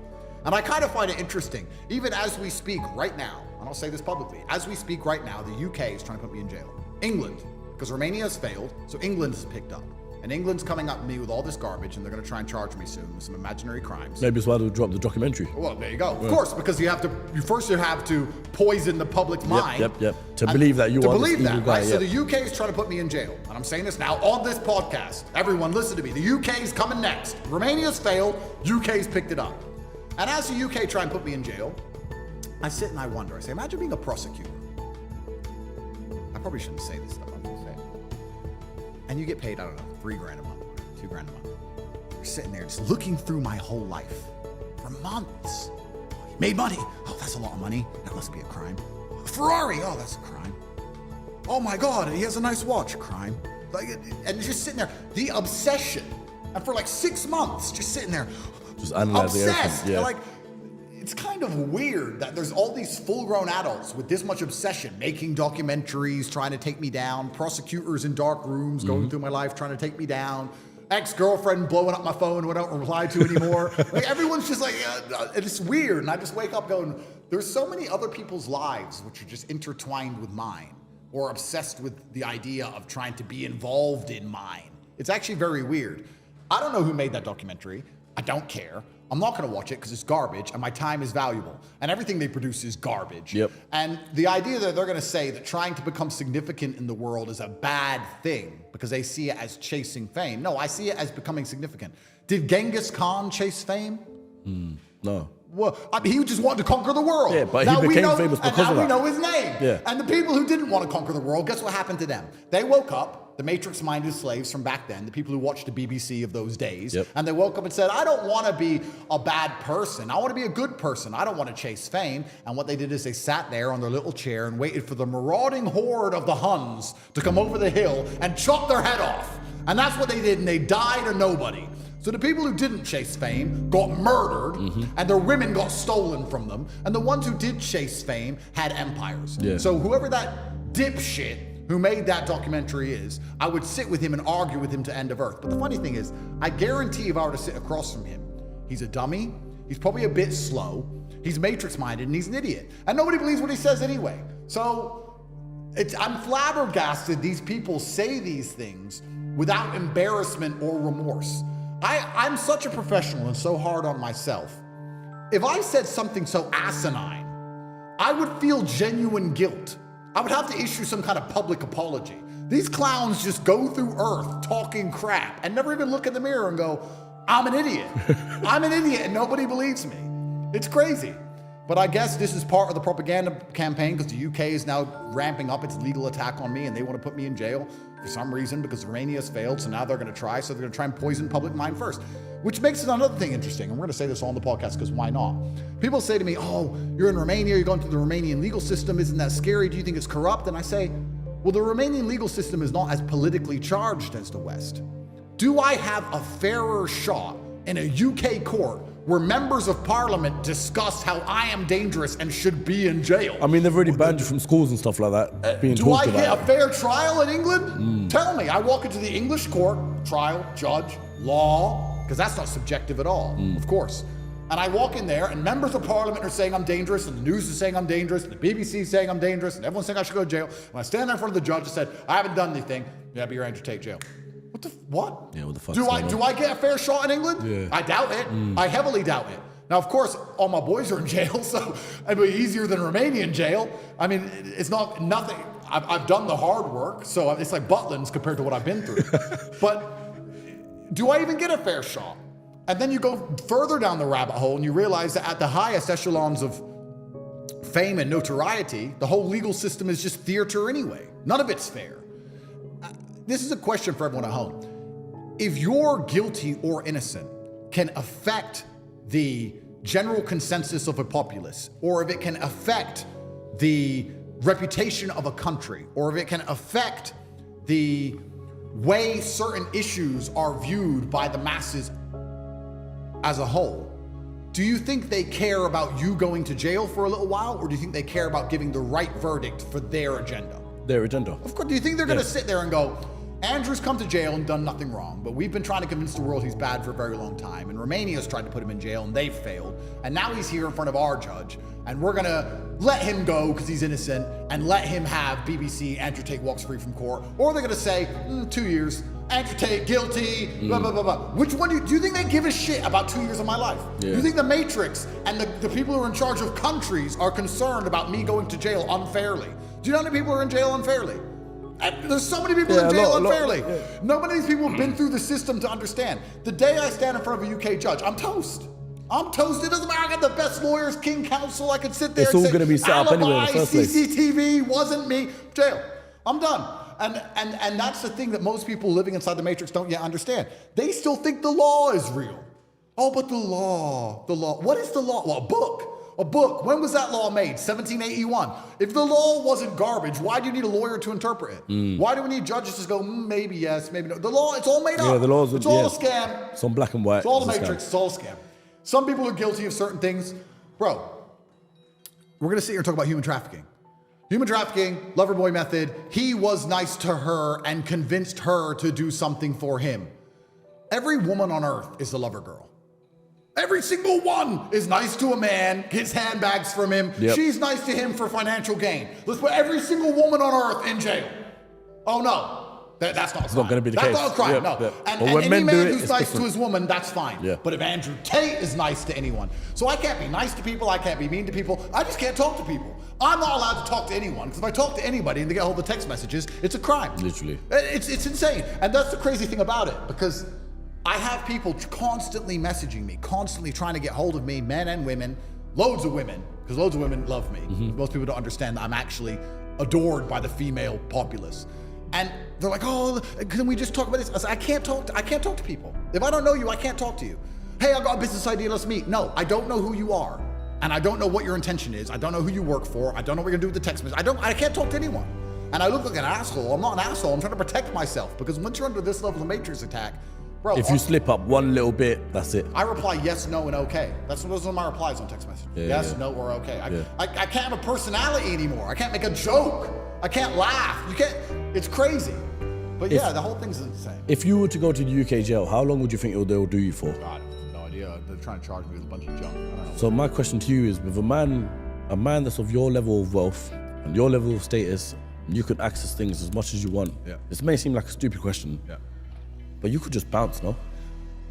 And I kind of find it interesting, even as we speak right now, and I'll say this publicly, as we speak right now, the UK is trying to put me in jail. England, because Romania has failed, so England has picked up. And England's coming up to me with all this garbage, and they're going to try and charge me soon with some imaginary crimes. Maybe it's why they'll drop the documentary. Well, there you go. Of course, because you have to poison the public mind. Yep. To believe that you are this evil guy. Right? So the UK is trying to put me in jail. And I'm saying this now on this podcast. Everyone listen to me. The UK is coming next. Romania's failed. UK's picked it up. And as the UK try and put me in jail, I sit and I wonder. I say, imagine being a prosecutor. I probably shouldn't say this stuff. I'm going to say it. And you get paid, I don't know, $3,000 a month, $2,000 a month. You're sitting there just looking through my whole life for months. You made money. Oh, that's a lot of money. That must be a crime. A Ferrari. Oh, that's a crime. Oh my God, he has a nice watch. Crime. And just sitting there, the obsession. And for like 6 months, just sitting there, just analyzing obsessed. Everything. Yeah. Like, it's kind of weird that there's all these full-grown adults with this much obsession, making documentaries, trying to take me down, prosecutors in dark rooms going through my life, trying to take me down, ex-girlfriend blowing up my phone who I don't reply to anymore. Like, everyone's just like, it's weird. And I just wake up going, there's so many other people's lives which are just intertwined with mine or obsessed with the idea of trying to be involved in mine. It's actually very weird. I don't know who made that documentary. I don't care. I'm not going to watch it because it's garbage and my time is valuable. And everything they produce is garbage. Yep. And the idea that they're going to say that trying to become significant in the world is a bad thing because they see it as chasing fame. No, I see it as becoming significant. Did Genghis Khan chase fame? No. Well, he just wanted to conquer the world. Yeah, but he became famous because of that. And now we know his name. Yeah. And the people who didn't want to conquer the world, guess what happened to them? They woke up, the matrix-minded slaves from back then, the people who watched the BBC of those days, and they woke up and said, I don't want to be a bad person. I want to be a good person. I don't want to chase fame. And what they did is they sat there on their little chair and waited for the marauding horde of the Huns to come over the hill and chop their head off. And that's what they did, and they died a nobody. So the people who didn't chase fame got murdered, and their women got stolen from them, and the ones who did chase fame had empires. Yeah. So whoever that dipshit who made that documentary is, I would sit with him and argue with him to end of earth. But the funny thing is, I guarantee if I were to sit across from him, he's a dummy, he's probably a bit slow, he's matrix-minded, and he's an idiot. And nobody believes what he says anyway. So I'm flabbergasted these people say these things without embarrassment or remorse. I'm such a professional and so hard on myself. If I said something so asinine, I would feel genuine guilt. I would have to issue some kind of public apology. These clowns just go through earth talking crap and never even look in the mirror and go, I'm an idiot. I'm an idiot and nobody believes me. It's crazy. But I guess this is part of the propaganda campaign because the UK is now ramping up its legal attack on me and they want to put me in jail for some reason because Romania's failed. So now they're going to try. So they're going to try and poison public mind first, which makes it another thing interesting. And we're going to say this on the podcast because why not? People say to me, oh, you're in Romania, you're going through the Romanian legal system. Isn't that scary? Do you think it's corrupt? And I say, well, the Romanian legal system is not as politically charged as the West. Do I have a fairer shot in a UK court where members of parliament discuss how I am dangerous and should be in jail. I mean, they've already banned you from schools and stuff like that. Do I get a fair trial in England? Tell me. I walk into the English court, trial, judge, law, because that's not subjective at all, of course. And I walk in there, and members of parliament are saying I'm dangerous, and the news is saying I'm dangerous, and the BBC is saying I'm dangerous, and everyone's saying I should go to jail. When I stand there in front of the judge and said, I haven't done anything, yeah, but you're Andrew Tate jail. What? Yeah, what the fuck? Do I get a fair shot in England? Yeah. I doubt it. I heavily doubt it. Now, of course, all my boys are in jail, so it'd be easier than Romanian jail. I mean, it's nothing. I've done the hard work, so it's like Butlins compared to what I've been through. But do I even get a fair shot? And then you go further down the rabbit hole and you realize that at the highest echelons of fame and notoriety, the whole legal system is just theater anyway. None of it's fair. This is a question for everyone at home. If you're guilty or innocent can affect the general consensus of a populace, or if it can affect the reputation of a country, or if it can affect the way certain issues are viewed by the masses as a whole, do you think they care about you going to jail for a little while, or do you think they care about giving the right verdict for their agenda? Their agenda. Of course. Do you think they're going to sit there and go, Andrew's come to jail and done nothing wrong, but we've been trying to convince the world he's bad for a very long time, and Romania's tried to put him in jail and they've failed, and now he's here in front of our judge, and we're going to let him go because he's innocent and let him have BBC, Andrew Tate walks free from court, or they're going to say, 2 years, Andrew Tate guilty, blah, blah, blah, blah. Which one do you think they give a shit about 2 years of my life? Yeah. Do you think the Matrix and the people who are in charge of countries are concerned about me going to jail unfairly? Do you know how many people are in jail unfairly? There's so many people in jail unfairly. None of these people have been through the system to understand. The day I stand in front of a UK judge, I'm toast. I'm toast. It doesn't matter. I got the best lawyers, King Counsel. I could sit there It's and all say, going to be set up anyway in the first place. CCTV wasn't me. Jail. I'm done. And that's the thing that most people living inside the Matrix don't yet understand. They still think the law is real. Oh, but the law. What is the law? Well, a book. When was that law made? 1781. If the law wasn't garbage, why do you need a lawyer to interpret it? Why do we need judges to go, maybe yes, maybe no? The law, it's all made up. Yeah, the law's it's all a scam. It's on black and white. It's all the Matrix. It's all a scam. Some people are guilty of certain things. Bro, we're going to sit here and talk about human trafficking. Human trafficking, lover boy method. He was nice to her and convinced her to do something for him. Every woman on earth is a lover girl. Every single one is nice to a man, gets handbags from him. Yep. She's nice to him for financial gain. Let's put every single woman on earth in jail. Oh no. That's not a crime. It's not going to be the case. That's not a crime, Yep, no. yep. And when any men man do it, who's it's nice different. to his woman, that's fine. Yeah. But if Andrew Tate is nice to anyone, so I can't be nice to people, I can't be mean to people, I just can't talk to people. I'm not allowed to talk to anyone, because if I talk to anybody and they get hold of the text messages, it's a crime. Literally. It's insane. And that's the crazy thing about it, because I have people constantly messaging me, constantly trying to get hold of me, men and women, loads of women, because loads of women love me. Most people don't understand that I'm actually adored by the female populace. And they're like, oh, can we just talk about this? I said, I can't talk to people. If I don't know you, I can't talk to you. Hey, I got a business idea, let's meet. No, I don't know who you are. And I don't know what your intention is. I don't know who you work for. I don't know what you're gonna do with the text message. I can't talk to anyone. And I look like an asshole. I'm not an asshole. I'm trying to protect myself, because once you're under this level of matrix attack, bro. If you slip up one little bit, that's it. I reply yes, no, and okay. Those are my replies on text message. Yes, no, or okay. I can't have a personality anymore. I can't make a joke. I can't laugh. You can't. It's crazy. But the whole thing's insane. If you were to go to the UK jail, how long would you think they'll do you for? God, no idea. They're trying to charge me with a bunch of junk. I don't know. So my question to you is, with a man that's of your level of wealth and your level of status, and you could access things as much as you want. Yeah. This may seem like a stupid question. Yeah. But you could just bounce, no?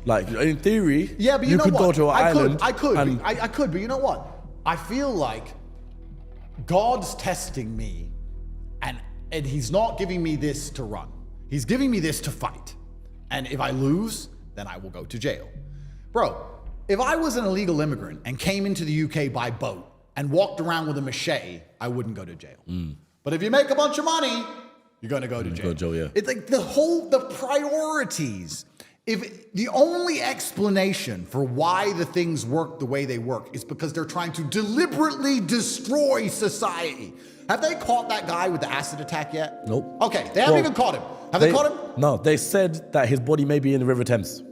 Like, in theory, Yeah, but you know could what? go to an island. I could, but you know what? I feel like God's testing me, and he's not giving me this to run. He's giving me this to fight. And if I lose, then I will go to jail. Bro, if I was an illegal immigrant and came into the UK by boat and walked around with a machete, I wouldn't go to jail. But if you make a bunch of money, you're gonna go to jail. Go to jail, yeah. It's like the priorities. If the only explanation for why the things work the way they work is because they're trying to deliberately destroy society. Have they caught that guy with the acid attack yet? Nope. Okay, they haven't even caught him. Have they caught him? No, they said that his body may be in the River Thames.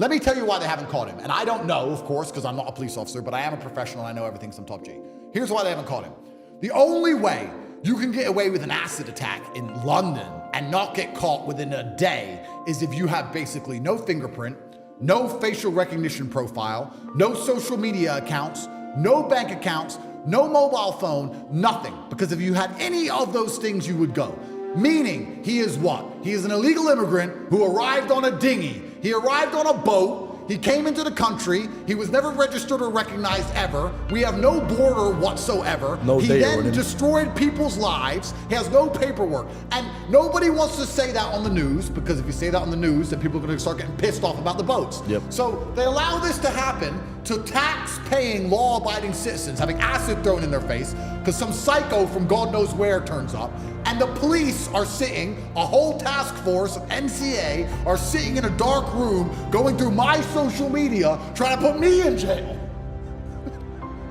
Let me tell you why they haven't caught him. And I don't know, of course, because I'm not a police officer, but I am a professional and I know everything some top G. Here's why they haven't caught him. The only way you can get away with an acid attack in London and not get caught within a day is if you have basically no fingerprint, no facial recognition profile, no social media accounts, no bank accounts, no mobile phone, nothing. Because if you had any of those things, you would go. Meaning, he is what? He is an illegal immigrant who arrived on a dinghy. He arrived on a boat. He came into the country. He was never registered or recognized ever. We have no border whatsoever. No he data then on him. destroyed people's lives. He has no paperwork. And nobody wants to say that on the news, because if you say that on the news, then people are going to start getting pissed off about the boats. Yep. So they allow this to happen to tax-paying, law-abiding citizens having acid thrown in their face because some psycho from God knows where turns up. And the police are sitting, a whole task force of NCA are sitting in a dark room going through my social media trying to put me in jail.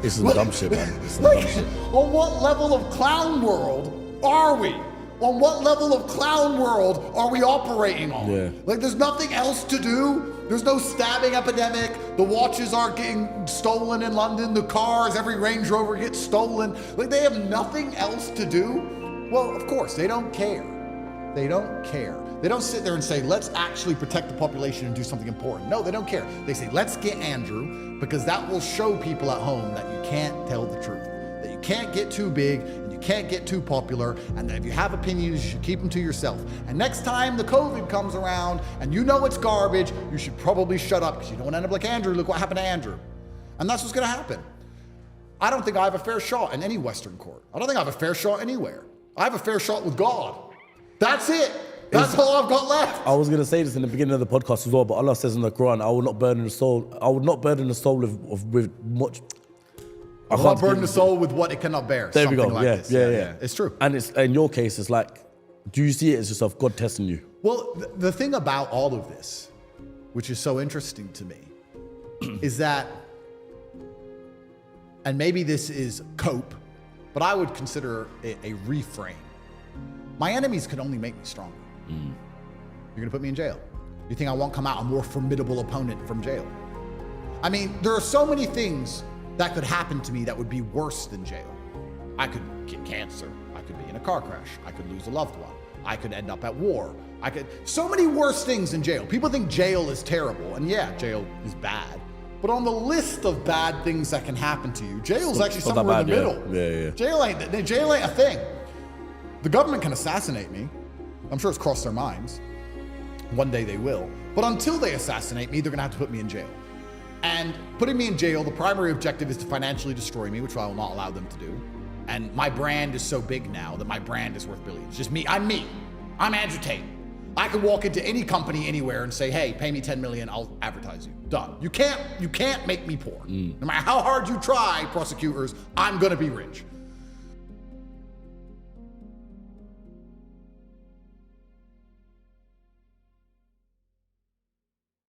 This is dumb shit, man. This is dumb shit. On what level of clown world are we? On what level of clown world are we operating on? Yeah. Like, there's nothing else to do. There's no stabbing epidemic. The watches are getting stolen in London. The cars, every Range Rover gets stolen. Like, they have nothing else to do. Well, of course, they don't care. They don't care. They don't sit there and say, let's actually protect the population and do something important. No, they don't care. They say, let's get Andrew, because that will show people at home that you can't tell the truth, that you can't get too big and you can't get too popular, and that if you have opinions, you should keep them to yourself. And next time the COVID comes around and you know it's garbage, you should probably shut up, because you don't want to end up like Andrew. Look what happened to Andrew. And that's what's going to happen. I don't think I have a fair shot in any Western court. I don't think I have a fair shot anywhere. I have a fair shot with God. That's it. That's all I've got left. I was going to say this in the beginning of the podcast as well, but Allah says in the Quran, I will not burden the soul. I will not burden the soul with much. I will not burden the soul with what it cannot bear. There we go. Like this. Yeah. It's true. And it's in your case, it's like, do you see it as yourself, God testing you? Well, the thing about all of this, which is so interesting to me, is that, and maybe this is cope, but I would consider it a reframe. My enemies could only make me stronger. You're gonna put me in jail. You think I won't come out a more formidable opponent from jail? I mean, there are so many things that could happen to me that would be worse than jail. I could get cancer. I could be in a car crash. I could lose a loved one. I could end up at war. So many worse things than jail. People think jail is terrible, and yeah, jail is bad. But on the list of bad things that can happen to you, jail is actually somewhere in the middle. Yeah. Jail ain't a thing. The government can assassinate me. I'm sure it's crossed their minds. One day they will. But until they assassinate me, they're gonna have to put me in jail. And putting me in jail, the primary objective is to financially destroy me, which I will not allow them to do. And my brand is so big now that my brand is worth billions. Just me. I'm Andrew Tate. I could walk into any company anywhere and say, hey, pay me 10 million, I'll advertise you. Done. You can't make me poor. No matter how hard you try, prosecutors, I'm gonna be rich.